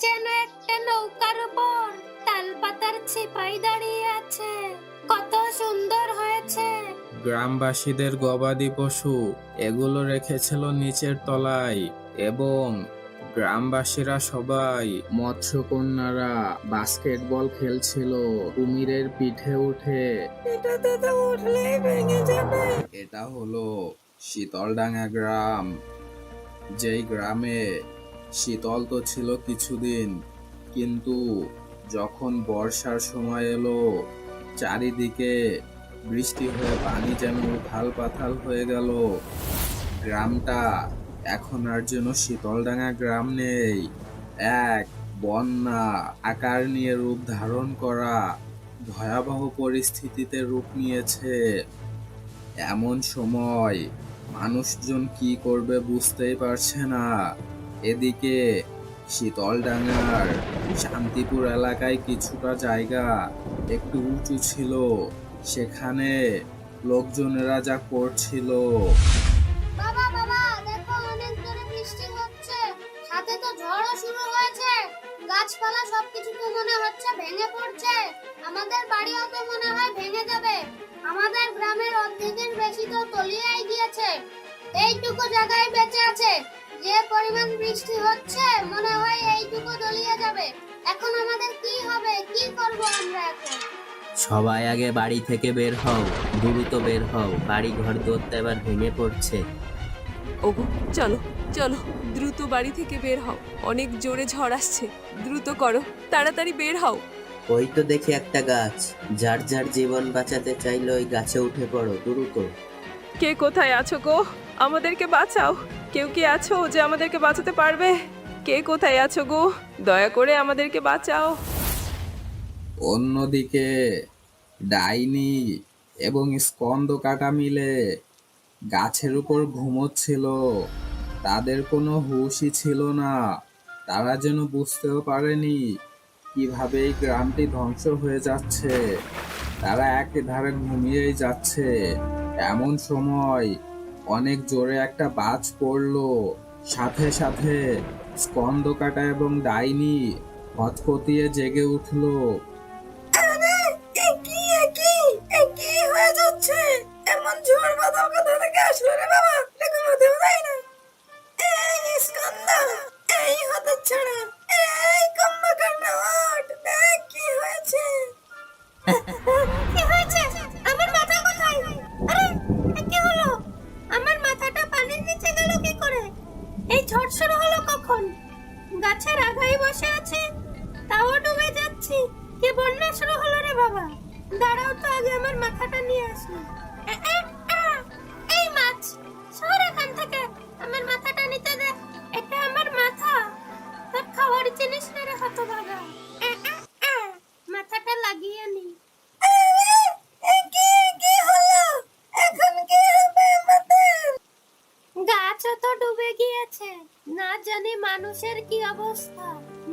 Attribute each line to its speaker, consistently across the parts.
Speaker 1: যেন একটা নৌকার উপর তালপাতার ছিপাই দাঁড়িয়ে আছে। কত সুন্দর হয়েছে।
Speaker 2: গ্রামবাসীদের গবাদি পশু এগুলো রেখেছিল নিচের তলায়, এবং গ্রামবাসীরা সবাই মৎস্যকন্যারা বাস্কেটবল খেলছিল কুমিরের পিঠে উঠে।
Speaker 3: এটাতে তো উঠলেই ভেঙে যাবে।
Speaker 2: এটা হলো শীতলডাঙ্গা গ্রাম, যেই গ্রামে শীতল তো ছিল কিছুদিন, কিন্তু যখন বর্ষার সময় এলো চারিদিকে বৃষ্টি হয়ে পানি যেন উথাল পাথাল হয়ে গেল। গ্রামটা এখন আর যেন শীতলডাঙ্গা গ্রাম নেই, এক বন্যা আকার নিয়ে রূপ ধারণ করা ভয়াবহ পরিস্থিতিতে রূপ নিয়েছে। এমন সময় মানুষজন কি করবে বুঝতেই পারছে না। এদিকে শীতলডাঙ্গার শান্তিপুর এলাকায় কিছুটা জায়গা একটু উঁচু ছিল, সেখানে লোকজনেরা যা করছিল।
Speaker 1: বাবা বাবা দেখো, অনেক জোরে বৃষ্টি হচ্ছে, সাথে তো ঝড়ও শুরু হয়েছে। গাছপালা সবকিছু তো মনে হচ্ছে ভেঙে পড়ছে। আমাদের বাড়িও তো মনে হয় ভেঙে যাবে। আমাদের গ্রামের অর্ধেকের বেশি তো তলিয়েই গিয়েছে। এইটুকু জায়গায় বেঁচে আছে। যে পরিমাণ বৃষ্টি হচ্ছে মনে হয় এইটুকু তলিয়ে যাবে। এখন আমাদের কি হবে, কি করব আমরা এখন?
Speaker 4: সবাই আগে বাড়ি থেকে বের হও, দ্রুত বের হও, বাড়ি ঘর দৌড়তে এবার ভেঙে পড়ছে।
Speaker 3: ওগো চলো চলো, দ্রুত বাড়ি থেকে বের হও, অনেক জোরে ঝড় আসছে, দ্রুত করো, তাড়াতাড়ি বের হও।
Speaker 4: ওই তো দেখি একটা গাছ, যার যার জীবন বাঁচাতে চাইলে ওই গাছে উঠে পড়ো দ্রুত।
Speaker 3: কে কোথায় আছো গো? আমাদেরকে বাঁচাও। কেউ কি আছো যে আমাদেরকে বাঁচাতে পারবে? কে কোথায় আছো গো? দয়া করে আমাদেরকে বাঁচাও।
Speaker 2: অন্যদিকে ডাইনি এবং স্কন্দ কাটা মিলে গাছের উপর ঘুমোচ্ছিল। তাদের কোনো হুঁশই ছিল না। তারা যেন বুঝতেও পারেনি কিভাবে এই গ্রামটি ধ্বংস হয়ে যাচ্ছে। তারা একেধারে ঘুমিয়েই যাচ্ছে। এমন সময় অনেক জোরে একটা বাজ পড়লো। সাথে সাথে স্কন্দ কাটা এবং ডাইনি হতপতিয়ে জেগে উঠলো।
Speaker 3: কি হয়ে যাচ্ছে? এমন ঝড় বাদল কোথা থেকে আসলো রে বাবা? ঘুমোতেও যায় না। এই স্কন্দা, এই হতচ্ছাড়া, এই কুম্ভকর্ণ, ওঠ, দেখ কি হয়েছে।
Speaker 1: কি হয়েছে? আমার মাথা কোথায়? আরে কি হলো? আমার মাথাটা পানির নিচে গেল কি করে? এই ঝড় শুরু হলো কখন? গাছের আগায় বসে আছি, তাও ডুবে যাচ্ছি। কি বন্যা শুরু হলো রে বাবা? দাঁড়াও তো, আগে আমার মাথাটা নিয়ে আসি। এ, এ, আ! এই মাছ, সর এখান থেকে। আমার মাথাটা নিতে দে। এটা আমার মাথা, তোর খাওয়ার জিনিস না রে হতভাগা। এ, এ, আ! মাথাটা লাগিয়ে নি।
Speaker 3: কি হলো? এখন কি হবে আমাদের?
Speaker 1: গাছও তো ডুবে গিয়েছে, না জানি মানুষের কি অবস্থা।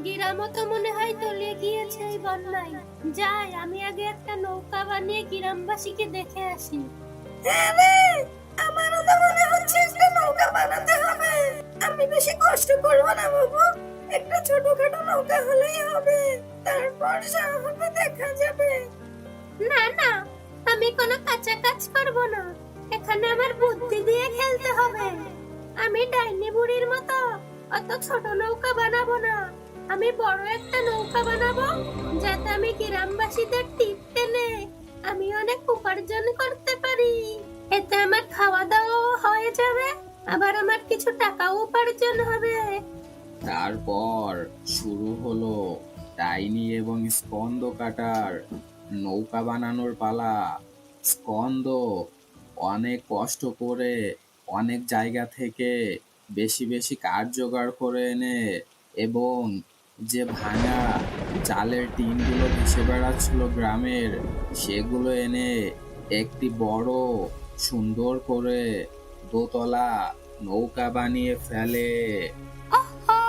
Speaker 1: গ্রামও তো মনে হয় তলিয়ে গিয়েছে এই বন্যায়। যাই, আমি আগে একটা নৌকা বানিয়ে গ্রামবাসীকে দেখে আসি।
Speaker 3: হ্যাঁ রে, আমারও তো মনে হচ্ছে একটা নৌকা বানাতে হবে। আমি বেশি কষ্ট করব না বাবু, একটা ছোটখাটো নৌকা হলেই হবে, তারপর যা হবে দেখা যাবে।
Speaker 1: না না, আমি কোনো কাঁচা কাজ করব না। এখানে আমার বুদ্ধি দিয়ে খেলতে হবে। আমি ডাইনি বুড়ির মতো অত ছোট নৌকা বানাবো না। আমি বড় একটা নৌকা বানাবো, যাতে আমি গ্রামবাসীদের টিপ টেনে আমি অনেক উপার্জন করতে পারি। এতে আমার খাওয়া দাওয়াও হয়ে যাবে, আবার আমার কিছু টাকাও উপার্জন হবে।
Speaker 2: তারপর শুরু হলো ডাইনি এবং স্কন্দ কাটার নৌকা বানানোর পালা। স্কন্দ অনেক কষ্ট করে অনেক জায়গা থেকে বেশি বেশি কাঠ জোগাড় করে এনে, এবং যে ভাঙা চালের টিনগুলো ভেসে বেড়াচ্ছিল গ্রামের, সেগুলো এনে একটি বড় সুন্দর করে দোতলা নৌকা বানিয়ে ফেলে।
Speaker 1: ওহো,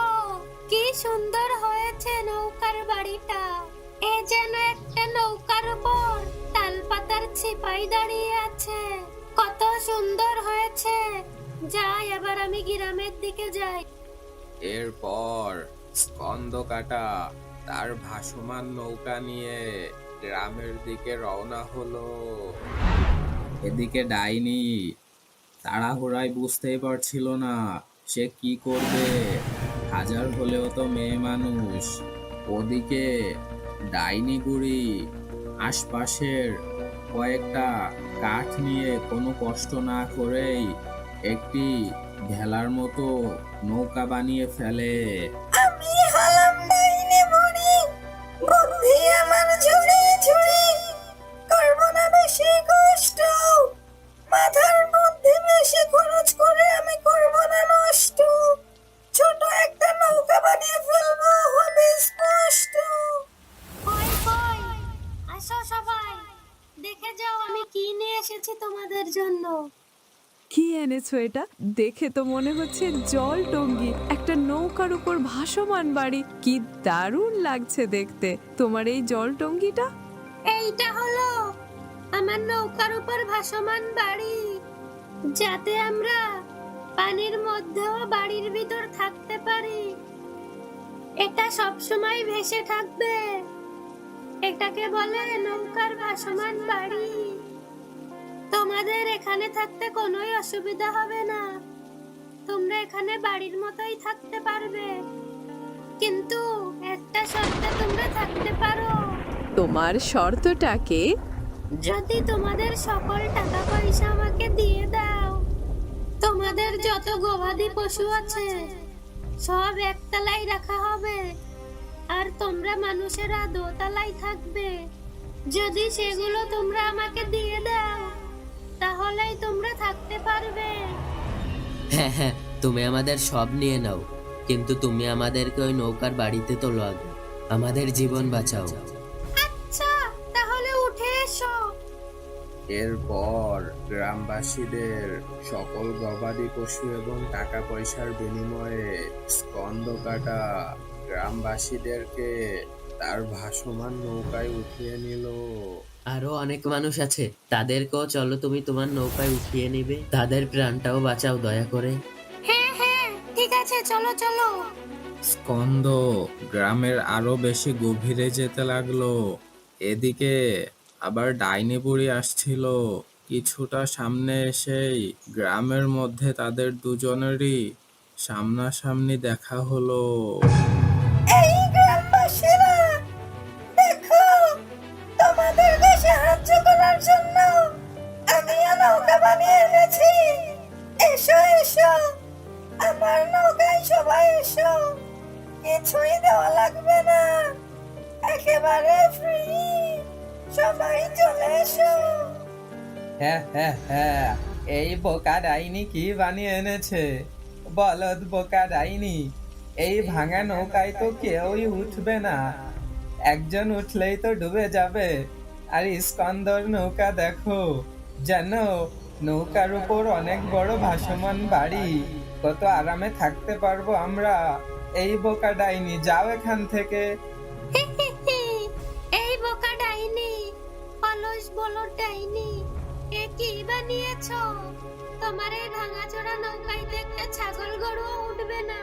Speaker 1: কি সুন্দর হয়েছে নৌকার বাড়িটা। এ যেন একটা নৌকার উপর তালপাতার ছিপাই দাঁড়িয়ে আছে। কত সুন্দর হয়েছে। যাই, এবার আমি গ্রামের দিকে যাই।
Speaker 2: এরপর স্কন্দকাটা তার ভাসমান নৌকা নিয়ে গ্রামের দিকে রওনা হলো। এদিকে ডাইনি তাড়াহুড়ায় বুঝতেই পারছিল না সে কি করবে। হাজার হলেও তো মেয়ে মানুষ। ওদিকে ডাইনি বুড়ি আশপাশের কয়েকটা কাঠ নিয়ে কোনো কষ্ট না করেই একটি ভেলার মতো নৌকা বানিয়ে ফেলে।
Speaker 3: আমি হলাম ডাইনি বুড়ি, বুদ্ধি আমার ঝুড়ি ঝুড়ি, করবো না বেশি কষ্ট, মাথার বুদ্ধি বেশি খরচ করে আমি করবো না নষ্ট, ছোট একটা নৌকা বানিয়ে ফেলবো হবে স্পষ্ট।
Speaker 1: কই কই, আসো সবাই, দেখে যাও আমি কি নিয়ে এসেছি তোমাদের জন্য।
Speaker 5: কি এনেছো এটা? দেখে তো মনে হচ্ছে জল টঙ্গী, একটা নৌকার উপর ভাসমান বাড়ি। কি দারুণ লাগছে দেখতে তোমার এই জল টঙ্গিটা।
Speaker 1: এইটা হলো আমার নৌকার উপর ভাসমান বাড়ি, যাতে আমরা পানির মধ্যেও বাড়ির ভিতর থাকতে পারি। এটা সব সময় ভেসে থাকবে। এটাকে বলে নৌকার ভাসমান বাড়ি। তোমাদের এখানে থাকতে কোনোই অসুবিধা হবে না, তোমরা এখানে বাড়ির মতোই থাকতে পারবে, কিন্তু একটা শর্তে তোমরা থাকতে পারো।
Speaker 5: তোমার শর্তটাকে?
Speaker 1: যদি তোমাদের সকল টাকা পয়সা আমাকে দিয়ে দাও, তোমাদের যত গবাদি পশু আছে সব একতলায় রাখা হবে, আর তোমরা মানুষেরা দোতলায় থাকবে। যদি সেগুলো তোমরা আমাকে দিয়ে দাও, তাহলেই তোমরা থাকতে পারবে।
Speaker 4: হ্যাঁ হ্যাঁ, তুমি আমাদের সব নিয়ে নাও, কিন্তু তুমি আমাদেরকে ওই নৌকার বাড়িতে তোলো আগে, আমাদের জীবন বাঁচাও।
Speaker 1: আচ্ছা, তাহলে উঠে এসো।
Speaker 2: এরপর গ্রামবাসীদের সকল গবাদি পশু এবং টাকা পয়সার বিনিময়ে স্কন্দকাটা গ্রামবাসীদেরকে তার ভাসমান নৌকায় উঠিয়ে নিল।
Speaker 4: আরো অনেক মানুষ আছে, তাদেরকেও চলো তুমি তোমার নৌকায় উঠিয়ে নিবে, তাদের প্রাণটাও বাঁচাও দয়া করে।
Speaker 1: হ্যাঁ হ্যাঁ, ঠিক আছে, চলো চলো।
Speaker 2: স্কন্দ গ্রামের আরো বেশি গভীরে যেতে লাগলো। এদিকে আবার ডাইনি বুড়ি আসছিল। কিছুটা সামনে এসেই গ্রামের মধ্যে তাদের দুজনেরই সামনাসামনি দেখা হলো।
Speaker 3: এই গ্রামবাসীরা, দেখো, তোমাদেরকে সাহায্য করার জন্য আমি নৌকা বানিয়ে এনেছি। এসো এসো, আমার নৌকায় সবাই এসো, কিছুই দেওয়া লাগবে না, একেবারে ফ্রি, সবাই চলে এসো।
Speaker 2: হ্যাঁ হ্যাঁ হ্যাঁ, এই বোকা ডাইনি কি বানিয়ে এনেছে? বলদ বোকা ডাইনি, এই ভাঙা নৌকায় তো কেউই উঠবে না, একজন উঠলেই তো ডুবে যাবে। আর স্কন্দর নৌকা দেখো, জানো নৌকার উপর অনেক বড় ভাসমান বাড়ি, কত আরামে থাকতে পারবো আমরা। এই বোকা ডাইনি, যাও এখান থেকে।
Speaker 1: এই বোকা ডাইনি, অলস বলো ডাইনি, এ কি বানিয়েছো? তোমার এই ভাঙাচোরা নৌকায় দেখতে ছাগল গরুও উঠবে না।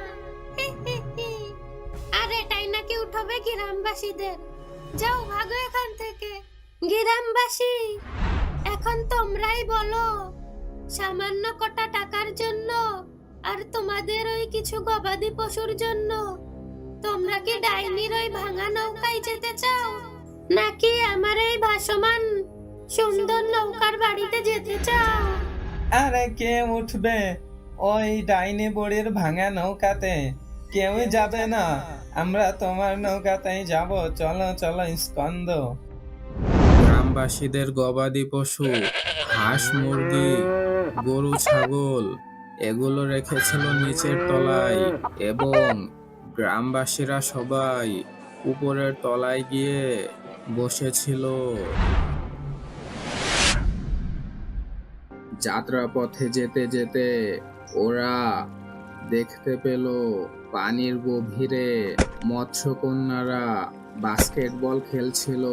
Speaker 1: আর এটাই নাকি উঠবে গ্রামবাসীদের? যাও ভাগো এখান থেকে। গ্রামবাসী, এখন তোমরাই বলো, সামান্য কটা টাকার জন্য আর তোমাদের ওই কিছু গবাদি পশুর জন্য তোমরা কি ডাইনির ওই ভাঙা নৌকায় যেতে চাও, নাকি আমার এই ভাসমান সুন্দর নৌকার বাড়িতে যেতে চাও?
Speaker 2: আরে কে উঠবে ওই ডাইনি বুড়ির ভাঙা নৌকাতে? কেউই যাবে না, আমরা তোমার নৌকাতেই যাব। চলো চলো স্কন্দ। গ্রামবাসীদের গবাদি পশু, হাঁস মুরগি গরু ছাগল এগুলো রেখেছিল নিচের তলায়, এবং গ্রামবাসীরা সবাই উপরের তলায় গিয়ে বসেছিল। যাত্রা পথে যেতে যেতে ওরা দেখতে পেল পানির গভীরে মৎস্যকন্যারা বাস্কেটবল খেলছিল।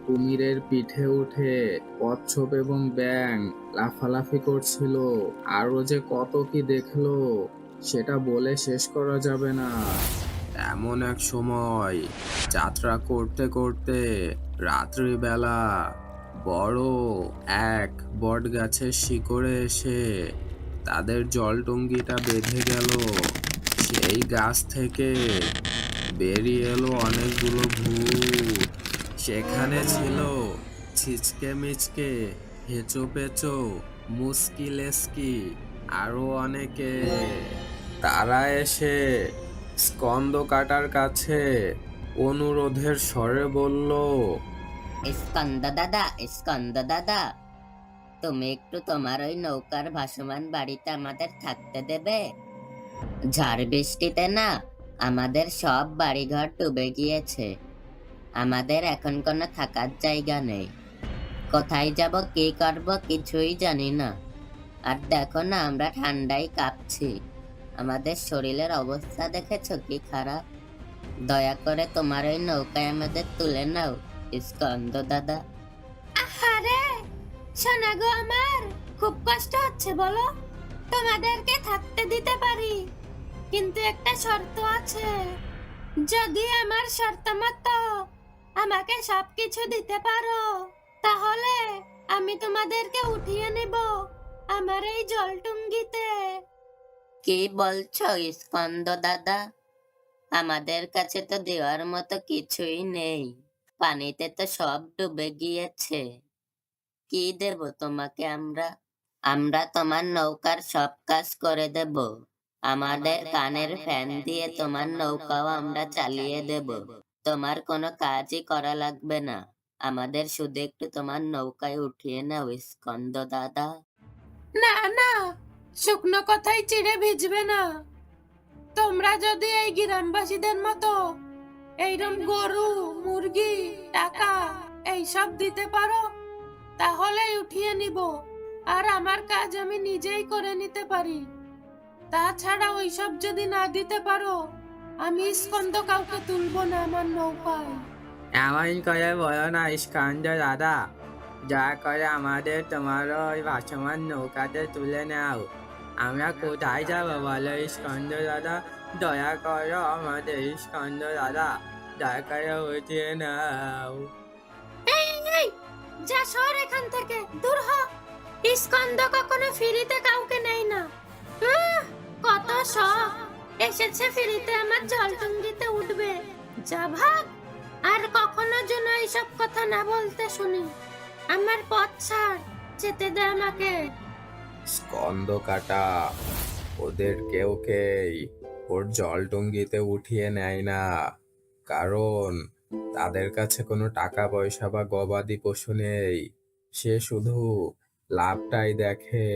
Speaker 2: কুমিরের পিঠে উঠে কচ্ছপ এবং ব্যাঙ লাফালাফি করছিল। আরো যে কত কি দেখলো সেটা বলে শেষ করা যাবে না। এমন এক সময় যাত্রা করতে করতে রাত্রিবেলা বড় এক বট গাছের শিকড়ে এসে তাদের জলটুঙ্গিটা বেঁধে গেল। সেই গাছ থেকে বেরিয়ে এলো অনেকগুলো ভূত। সেখানে ছিল ছিচকে মিচকে, হেঁচো পেঁচো, মুস্কি লেস্কি, আরো অনেকে। তারা এসে স্কন্দ কাটার কাছে অনুরোধের স্বরে বলল,
Speaker 6: স্কন্দ দাদা, তুমি একটু তোমার ওই নৌকার ভাসমান বাড়িতে আমাদের থাকতে দেবে? ঝড় বৃষ্টিতে না আমাদের সব বাড়িঘর ডুবে গিয়েছে। আমাদের এখন কোনো থাকার জায়গা নেই। কোথায় যাব, কি করব কিছুই জানি না। আর দেখো না, আমরা ঠান্ডায় কাঁপছি। আমাদের শরীরের অবস্থা দেখেছো কি খারাপ। দয়া করে তোমার ওই নৌকায় আমাদের তুলে নাও স্কন্দ দাদা।
Speaker 1: আরে শোনা গো, আমার খুব কষ্ট হচ্ছে বলো। তোমাদেরকে থাকতে দিতে পারি, কিন্তু একটা শর্ত আছে। যদি আমার শর্ত মতো আমাকে সবকিছু দিতে পারো, তাহলে আমি তোমাদেরকে উঠিয়ে নেব আমার এই জলটুঙ্গিতে।
Speaker 6: কি বলছো স্কন্দ দাদা? আমাদের কাছে তো দেওয়ার মতো কিছুই নেই। পানিতে তো সব ডুবে গিয়েছে। কি দেব তোমাকে আমরা? আমরা তোমার নৌকার সব কাজ করে দেব। আমাদের কানের ফ্যান দিয়ে তোমার নৌকাও আমরা চালিয়ে দেব। তোমার কোনো কাজই করা লাগবে না। আমাদের শুধু একটু তোমার নৌকায় উঠিয়ে নাও স্কন্দ দাদা।
Speaker 1: না না, শুকনো কথাই চিড়ে ভিজবে না। তোমরা যদি এই গ্রামবাসীদের মতো এইরকম গরু, মুরগি, টাকা এইসব দিতে পারো, তাহলেই উঠিয়ে নিব। আর আমার কাজ আমি নিজেই করে নিতে পারি। তাছাড়া ওইসব যদি না দিতে পারো, আমি স্কন্দ কাউকে তুলবো না আমার নৌকায়।
Speaker 7: এমন করে বলো না স্কন্দ দাদা, দয়া করে আমাদের তোমার ওই ভাসমান নৌকাতে তুলে নাও। আমরা কোথায় যাবো বলো স্কন্দ দাদা? দয়া করো আমাদের স্কন্দ দাদা, দয়া করে উঠিয়ে নাও।
Speaker 1: এই এই, যা সর এখান থেকে, দূর হ। স্কন্দ কখনো ফ্রিতে কাউকে নেয় না। কত শখ এসেছে ফ্রিতে আমার জলটুঙ্গিতে উঠবে। যা ভাগ, আর কখনো যেন এইসব কথা না বলতে শুনি। আমার পথ ছাড়, যেতে দে আমাকে।
Speaker 2: স্কন্দ কাটা ওদের কেউকেই ওর জলটুঙ্গিতে উঠিয়ে নেয় না, কারণ তাদের কাছে কোনো টাকা পয়সা বা গবাদি পশু নেই। সে শুধু লাভটাই দেখে।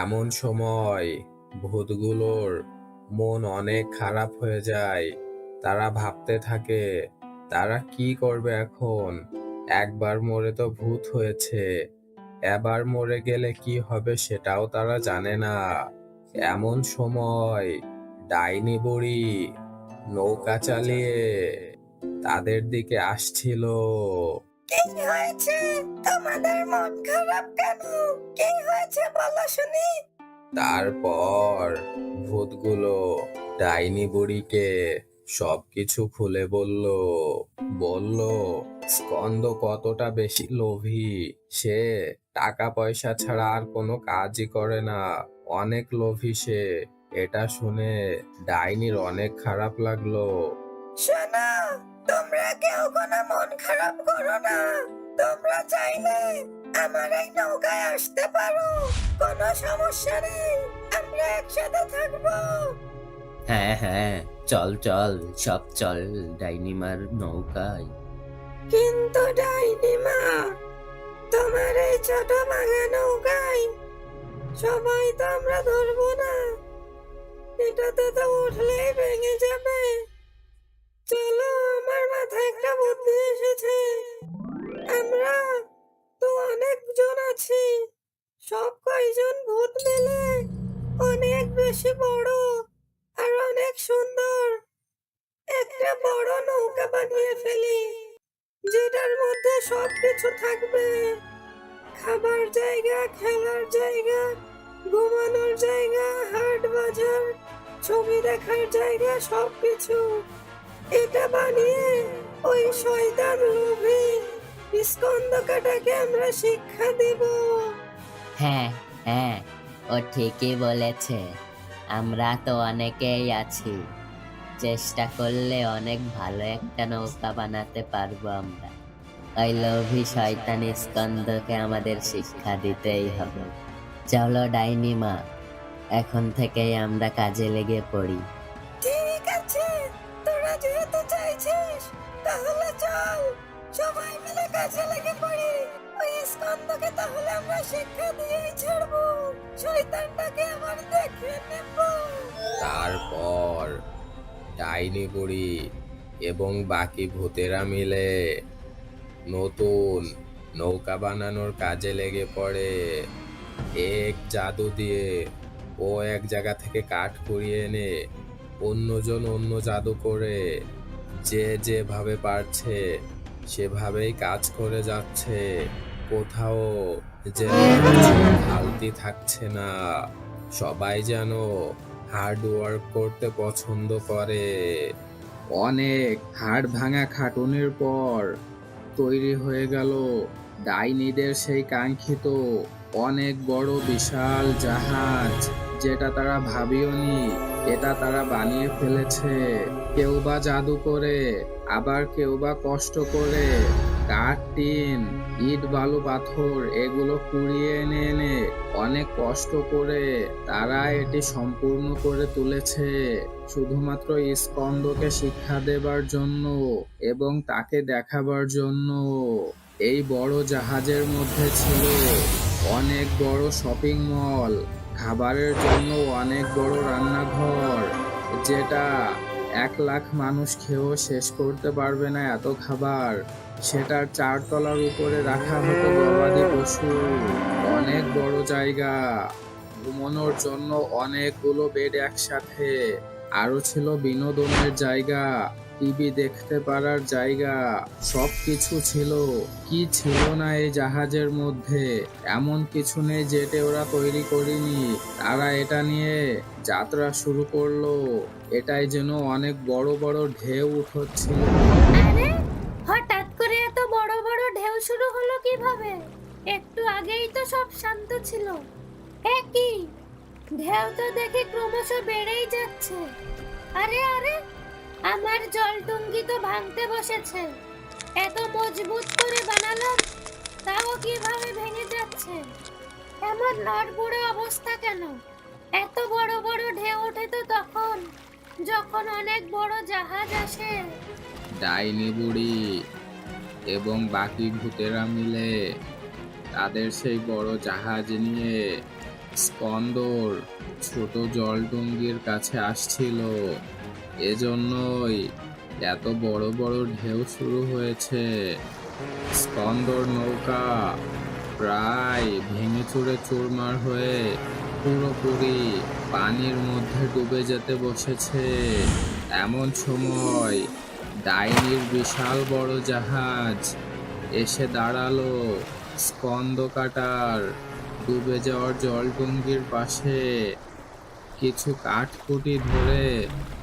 Speaker 2: এমন সময় ভূতগুলোর মন অনেক খারাপ হয়ে যায়। তারা ভাবতে থাকে তারা কি করবে এখন। একবার মরে তো ভূত হয়েছে, এবার মরে গেলে কি হবে সেটাও তারা জানে না। এমন সময় ডাইনি বুড়ি নৌকা চালিয়ে তাদের দিকে আসছিল।
Speaker 3: কি হয়েছে? তোমাদের মন খারাপ কেন? কি হয়েছে বলো শুনি।
Speaker 2: তারপর ভূতগুলো ডাইনি বুড়িকে সবকিছু খুলে বলল। স্কন্দ কতটা বেশি লোভী। সে টাকা পয়সা ছাড়া আর কোনো কাজই করে না, অনেক লোভী সে। এটা শুনে ডাইনির অনেক খারাপ লাগলো।
Speaker 3: শোনো, তোমরা কেউ কোনো মন খারাপ করো না। তোমরা চাইলে আমার এই নৌকায় আসতে পারো, কোনো সমস্যা নেই। আমরা একসাথে থাকবো।
Speaker 4: হ্যাঁ হ্যাঁ, চল চল, সব চল ডাইনিমার নৌকায়।
Speaker 3: কিন্তু ডাইনিমা, তোমার এই ছোট ভাঙা নৌকায় সবাই তো আমরা ধরবো না। এটাতে তো উঠলেই ভেঙে যাবে। চলো, আমার মাথায় একটা বুদ্ধি এসেছে। আমরা তো অনেকজন আছি, সব কয়জন ভূত মিলে অনেক বেশি বড় আর অনেক সুন্দর একটা বড় নৌকা বানিয়ে ফেলি, যেটার মধ্যে সবকিছু থাকবে। খাবার জায়গা, খেলার জায়গা, ঘুমানোর জায়গা, হাট বাজার, ছবি দেখার জায়গা সবকিছু। এটা বানিয়ে ওই শয়তান লোভী স্কন্দকাটাকে আমরা শিক্ষা দেব।
Speaker 6: হ্যাঁ হ্যাঁ, ও ঠিকই বলেছে। আমরা তো অনেকেই আছি, চেষ্টা করলে অনেক ভালো একটা নৌকা বানাতে পারবো আমরা। ওই লোভী শয়তান স্কন্দকে আমাদের শিক্ষা দিতেই হবে। চলো ডাইনি মা, এখন থেকেই আমরা কাজে লেগে পড়ি।
Speaker 3: ঠিক আছে, তোরা যেহেতু চাইছিস তাহলে চল সবাই মিলে কাজে লেগে পড়ি। ওই স্কন্দকে তাহলে আমরা শিক্ষা দিয়েই ছাড়বো, শয়তানটাকে আবার দেখে নেব।
Speaker 2: তারপর ডাইনি বুড়ি এবং বাকি ভূতেরা মিলে নতুন নৌকা বানানোর কাজে লেগে পড়ে। এক জাদু দিয়ে ও এক জায়গা থেকে কাঠ কুড়িয়ে এনে অন্যজন অন্য জাদু করে যে যেভাবে পারছে সেভাবেই কাজ করে যাচ্ছে। কোথাও যেন খালতি থাকছে না। সবাই যেন হার্ড ওয়ার্ক করতে পছন্দ করে। অনেক হাড় ভাঙা খাটুনির পর তৈরি হয়ে গেল ডাইনিদের সেই কাঙ্ক্ষিত অনেক বড় বিশাল জাহাজ, যেটা তারা ভাবিওনি এটা তারা বানিয়ে ফেলেছে। কেউ বা জাদু করে, আবার কেউ বা কষ্ট করে কাঠ, টিন, ইট, বালু, পাথর এগুলো কুড়িয়ে এনে এনে অনেক কষ্ট করে তারা এটি সম্পূর্ণ করে তুলেছে, শুধুমাত্র স্কন্দকে শিক্ষা দেবার জন্য এবং তাকে দেখাবার জন্য। এই বড় জাহাজের মধ্যে ছিল অনেক বড় শপিং মল, খাবারের জন্য অনেক বড় রান্নাঘর, যেটা 1,00,000 মানুষ খেয়েও শেষ করতে পারবে না এত খাবার। সেটার 4 তলার উপরে রাখা হতো গবাদি পশু। অনেক বড় জায়গা, ঘুমানোর জন্য অনেকগুলো বেড একসাথে। আরো ছিল বিনোদনের জায়গা, টিভি দেখতে পারার জায়গা, সবকিছু ছিল। কি ছিল না এই জাহাজের মধ্যে? এমন কিছু নেই যেটা ওরা তৈরি করেনি। তারা এটা নিয়ে যাত্রা শুরু করলো। এটাই যেন অনেক বড় বড় ঢেউ উঠছিল।
Speaker 1: আরে হঠাৎ করে এত বড় বড় ঢেউ শুরু হলো কিভাবে? একটু আগেই তো সব শান্ত ছিল। কি ঢেউ তো দেখি ক্রমশ বেড়েই যাচ্ছে। আরে আরে, আমার জলটুঙ্গি তো ভাঙতে বসেছে। এত মজবুত করে বানালাম, তাও কিভাবে ভেঙে যাচ্ছে? এমন নড়বড়ে অবস্থা কেন? এত বড় বড় ঢেউ ওঠে তো তখন, যখন অনেক বড় জাহাজ আসে।
Speaker 2: ডাইনি বুড়ি এবং বাকি ভূতেরা মিলে তাদের সেই বড় জাহাজ নিয়ে স্কন্দর ছোট জলডুঙ্গির কাছে আসছিল। এজন্যই এত বড় বড় ঢেউ শুরু হয়েছে। স্কন্দর নৌকা প্রায় ভেঙে চুরে চুরমার হয়ে পুরোপুরি পানির মধ্যে ডুবে যেতে বসেছে। এমন সময় ডাইনির বিশাল বড় জাহাজ এসে দাঁড়ালো স্কন্দকাটার ডুবে যাওয়ার জলডুঙ্গির পাশে। কিছু কাঠকুটি ধরে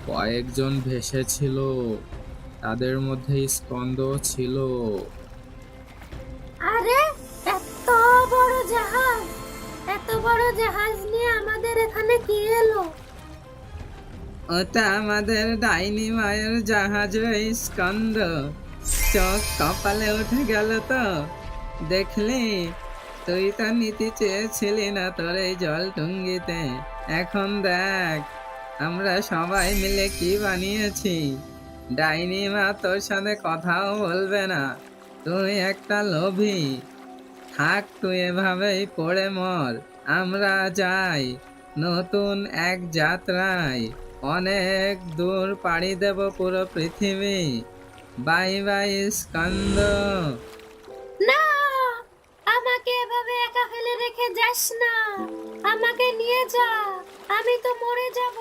Speaker 2: কয়েকজন ভেসেছিল, তাদের মধ্যে স্কন্দ ছিল।
Speaker 1: আরে এত বড় জাহাজ, এত বড় জাহাজ নিয়ে আমাদের এখানে কি এলো?
Speaker 7: ওটা আমাদের ডাইনি মায়ের জাহাজ স্কন্দ। চোখ কপালে উঠে গেল তো। দেখলি, তুই তো নিতে চেয়েছিলি না তোর এই জলটুঙ্গিতে। এখন দেখ আমরা সবাই মিলে কি বানিয়েছি। ডাইনি মা তোর সাথে কথাও বলবে না। তুই একটা লোভী। থাক, তুই এভাবেই পড়ে মর। আমরা যাই নতুন এক যাত্রায়। অনেক দূর পাড়ি দেব পুরো পৃথিবী। Bye bye Skanda.
Speaker 1: না, আমাকে এভাবে একা ফেলে রেখে যাস না। আমাকে নিয়ে যা, আমি তো মরে যাব।